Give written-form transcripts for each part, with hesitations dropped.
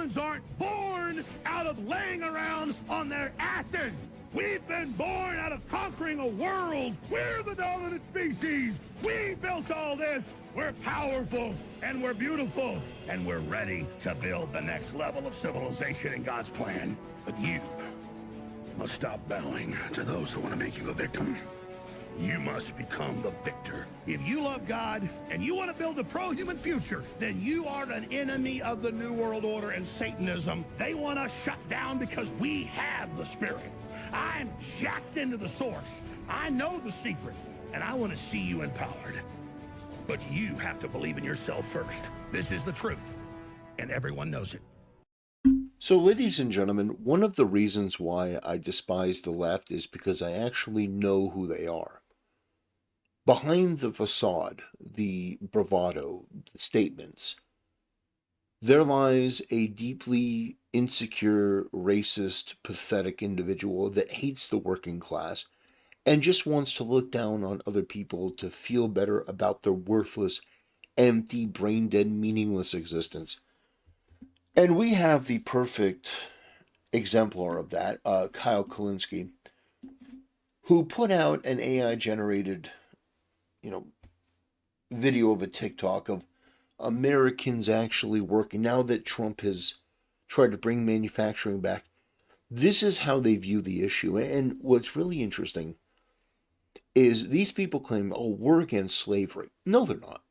Humans aren't born out of laying around on their asses. We've been born out of conquering a world. We're the dominant species. We built all this. We're powerful, and we're beautiful, and we're ready to build the next level of civilization in God's plan. But you must stop bowing to those who want to make you a victim. You must become the victor. If you love God and you want to build a pro-human future, then you are an enemy of the New World Order and Satanism. They want us shut down because we have the Spirit. I'm jacked into the source. I know the secret, and I want to see you empowered. But you have to believe in yourself first. This is the truth, and everyone knows it. So, ladies and gentlemen, one of the reasons why I despise the left is because I actually know who they are. Behind the facade, the bravado, the statements, there lies a deeply insecure, racist, pathetic individual that hates the working class and just wants to look down on other people to feel better about their worthless, empty, brain-dead, meaningless existence. And we have the perfect exemplar of that, Kyle Kulinski, who put out an AI-generated, video of a TikTok of Americans actually working. Now that Trump has tried to bring manufacturing back, this is how they view the issue. And what's really interesting is these people claim, oh, we're against slavery. No, they're not.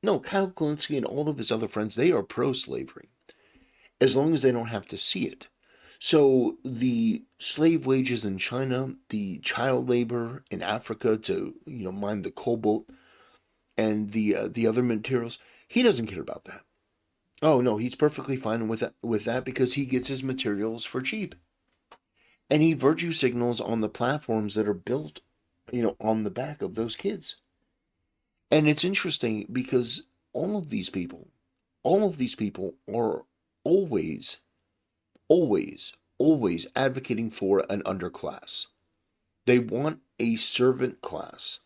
No, Kyle Kulinski and all of his other friends, they are pro-slavery, as long as they don't have to see it. So the slave wages in China, the child labor in Africa to, mine the cobalt and the other materials, he doesn't care about that. Oh, no, he's perfectly fine with that because he gets his materials for cheap. And he virtue signals on the platforms that are built, on the back of those kids. And it's interesting because all of these people are always advocating for an underclass. They want a servant class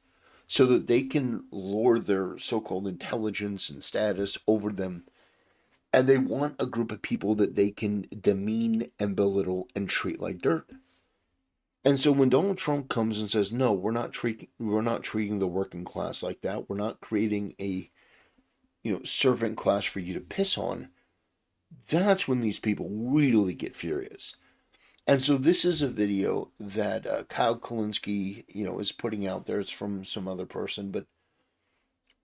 so that they can lord their so-called intelligence and status over them. And they want a group of people that they can demean and belittle and treat like dirt. And so when Donald Trump comes and says, no, we're not treating the working class like that. We're not creating a, servant class for you to piss on. That's when these people really get furious. And so this is a video that Kyle Kulinski, is putting out there. It's from some other person, but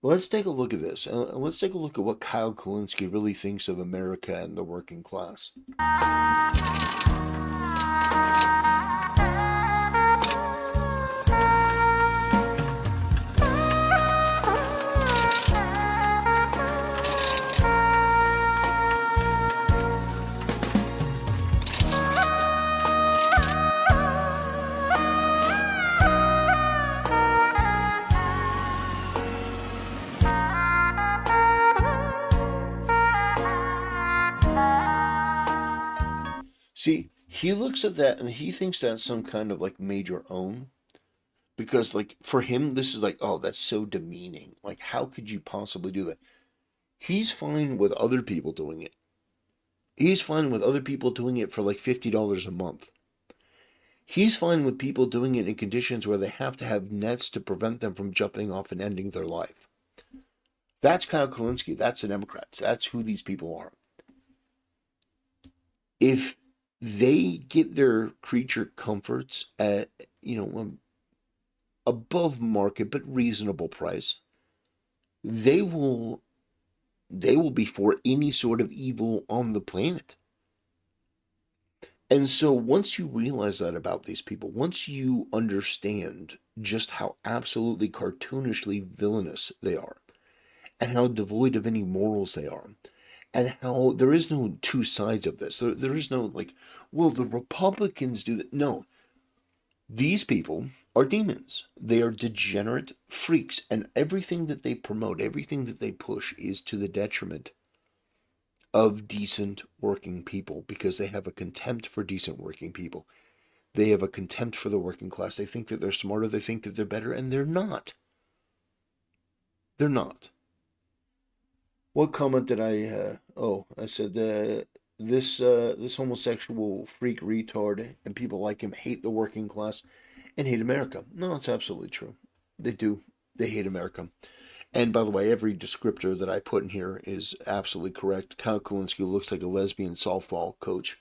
let's take a look at this. Let's take a look at what Kyle Kulinski really thinks of America and the working class. See, he looks at that and he thinks that's some kind of like major own. Because for him, this is oh, that's so demeaning. How could you possibly do that? He's fine with other people doing it. He's fine with other people doing it for $50 a month. He's fine with people doing it in conditions where they have to have nets to prevent them from jumping off and ending their life. That's Kyle Kulinski. That's the Democrats. That's who these people are. If they get their creature comforts at, above market but reasonable price, they will be for any sort of evil on the planet. And so once you realize that about these people, once you understand just how absolutely cartoonishly villainous they are, and how devoid of any morals they are, and how there is no two sides of this. There is no well, the Republicans do that. No. These people are demons. They are degenerate freaks, and everything that they promote, everything that they push is to the detriment of decent working people, because they have a contempt for decent working people. They have a contempt for the working class. They think that they're smarter. They think that they're better, and they're not. They're not. What comment did I said this homosexual freak retard and people like him hate the working class and hate America. No, it's absolutely true. They do. They hate America. And by the way, every descriptor that I put in here is absolutely correct. Kyle Kalinske looks like a lesbian softball coach.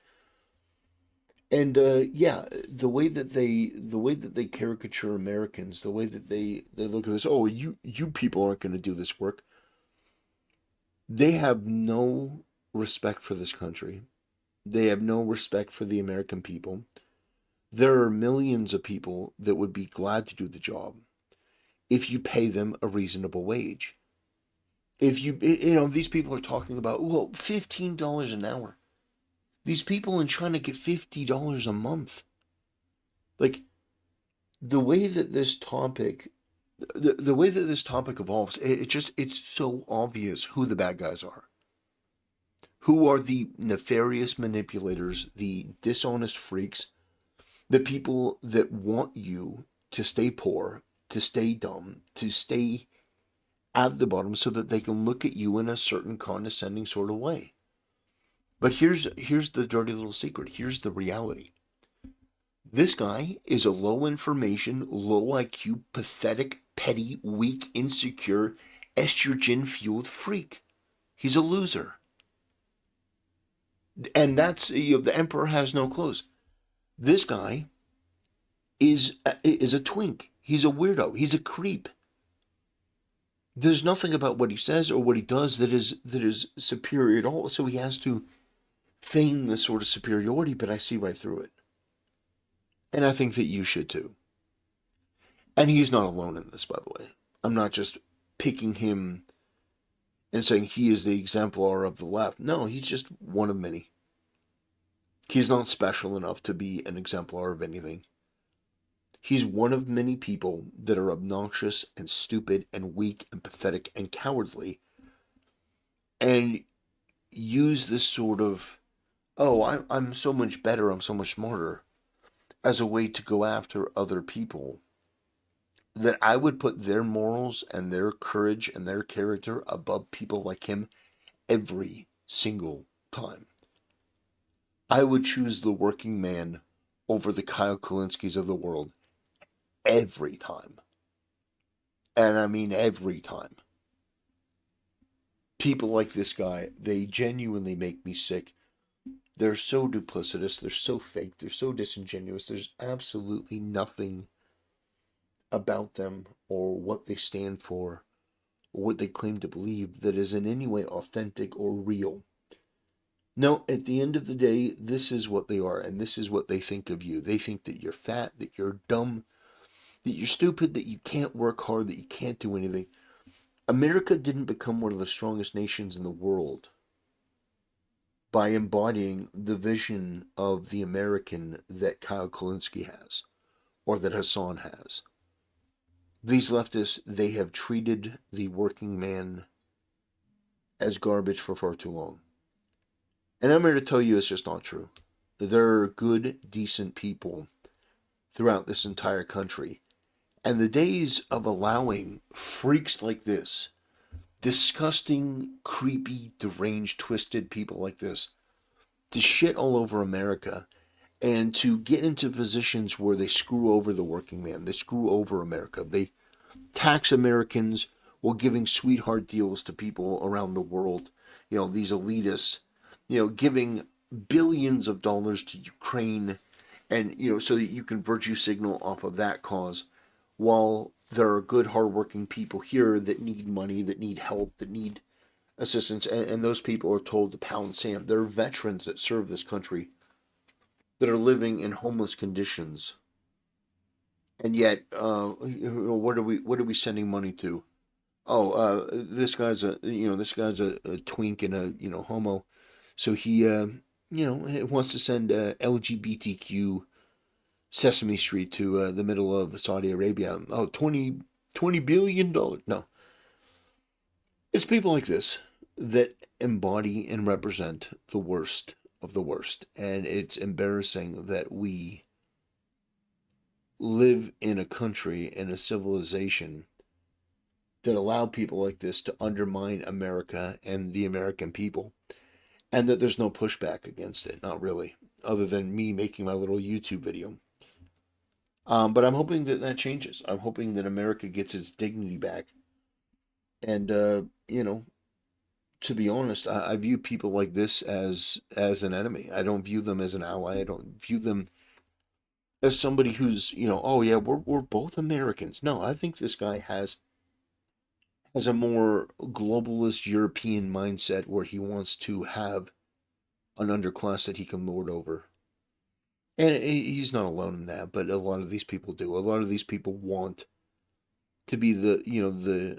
And yeah, the way that they caricature Americans, the way that they look at this, oh, you people aren't going to do this work. They have no respect for this country. They have no respect for the American people. There are millions of people that would be glad to do the job if you pay them a reasonable wage. If these people are talking about, well, $15 an hour. These people in China get $50 a month. Like, the way that this topic, the way that this topic evolves, it's so obvious who the bad guys are. Who are the nefarious manipulators, the dishonest freaks, the people that want you to stay poor, to stay dumb, to stay at the bottom so that they can look at you in a certain condescending sort of way. But here's the dirty little secret. Here's the reality. This guy is a low information, low IQ, pathetic, petty, weak, insecure, estrogen fueled freak. He's a loser. And that's, the emperor has no clothes. This guy is a twink. He's a weirdo. He's a creep. There's nothing about what he says or what he does that is superior at all. So he has to feign the sort of superiority, but I see right through it. And I think that you should too. And he's not alone in this, by the way. I'm not just picking him and saying he is the exemplar of the left. No, he's just one of many. He's not special enough to be an exemplar of anything. He's one of many people that are obnoxious and stupid and weak and pathetic and cowardly and use this sort of, oh, I'm so much better, I'm so much smarter, as a way to go after other people, that I would put their morals and their courage and their character above people like him every single time. I would choose the working man over the Kyle Kalinskis of the world every time. And I mean every time. People like this guy, they genuinely make me sick. They're so duplicitous, they're so fake, they're so disingenuous. There's absolutely nothing about them or what they stand for or what they claim to believe that is in any way authentic or real. No, at the end of the day, this is what they are, and this is what they think of you. They think that you're fat, that you're dumb, that you're stupid, that you can't work hard, that you can't do anything. America didn't become one of the strongest nations in the world by embodying the vision of the American that Kyle Kalinske has, or that Hassan has. These leftists, they have treated the working man as garbage for far too long. And I'm here to tell you it's just not true. There are good, decent people throughout this entire country. And the days of allowing freaks like this, disgusting, creepy, deranged, twisted people like this, to shit all over America and to get into positions where they screw over the working man, they screw over America, they tax Americans while giving sweetheart deals to people around the world, these elitists, giving billions of dollars to Ukraine and, so that you can virtue signal off of that cause, while there are good, hardworking people here that need money, that need help, that need assistance, and those people are told to pound sand. There are veterans that serve this country that are living in homeless conditions, and yet, what are we sending money to? Oh, this guy's a twink and a homo, so he wants to send LGBTQ Sesame Street to the middle of Saudi Arabia. Oh, $20 billion. No. It's people like this that embody and represent the worst of the worst. And it's embarrassing that we live in a country, in a civilization that allow people like this to undermine America and the American people. and that there's no pushback against it, not really, other than me making my little YouTube video. But I'm hoping that that changes. I'm hoping that America gets its dignity back. And to be honest, I view people like this as an enemy. I don't view them as an ally. I don't view them as somebody who's, oh yeah, we're both Americans. No, I think this guy has a more globalist European mindset where he wants to have an underclass that he can lord over. And he's not alone in that, but a lot of these people do. A lot of these people want to be the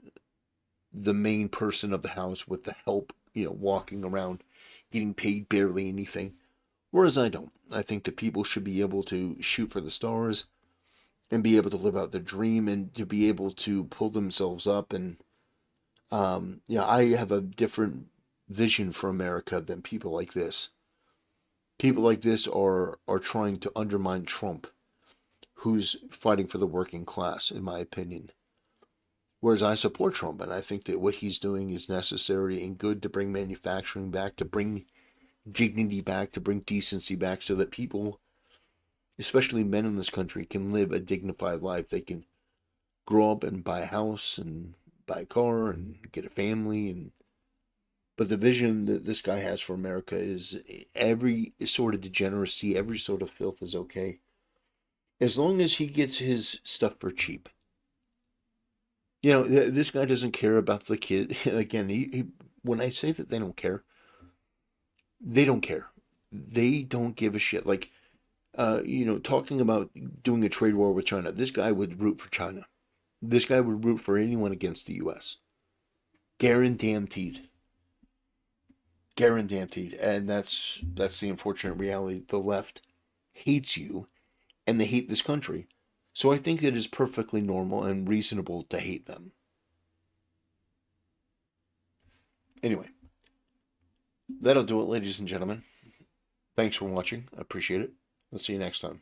main person of the house with the help, walking around getting paid barely anything. Whereas I don't. I think that people should be able to shoot for the stars and be able to live out their dream and to be able to pull themselves up. And I have a different vision for America than people like this. People like this are trying to undermine Trump, who's fighting for the working class, in my opinion. Whereas I support Trump, and I think that what he's doing is necessary and good to bring manufacturing back, to bring dignity back, to bring decency back, so that people, especially men in this country, can live a dignified life. They can grow up and buy a house and buy a car and get a family. But the vision that this guy has for America is every sort of degeneracy, every sort of filth is okay, as long as he gets his stuff for cheap. This guy doesn't care about the kid. Again, when I say that they don't care, they don't care. They don't give a shit. Like, talking about doing a trade war with China, this guy would root for China. This guy would root for anyone against the U.S. Guaranteed. Guaranteed. And that's the unfortunate reality. The left hates you, and they hate this country. So I think it is perfectly normal and reasonable to hate them. Anyway, that'll do it, ladies and gentlemen. Thanks for watching. I appreciate it. I'll see you next time.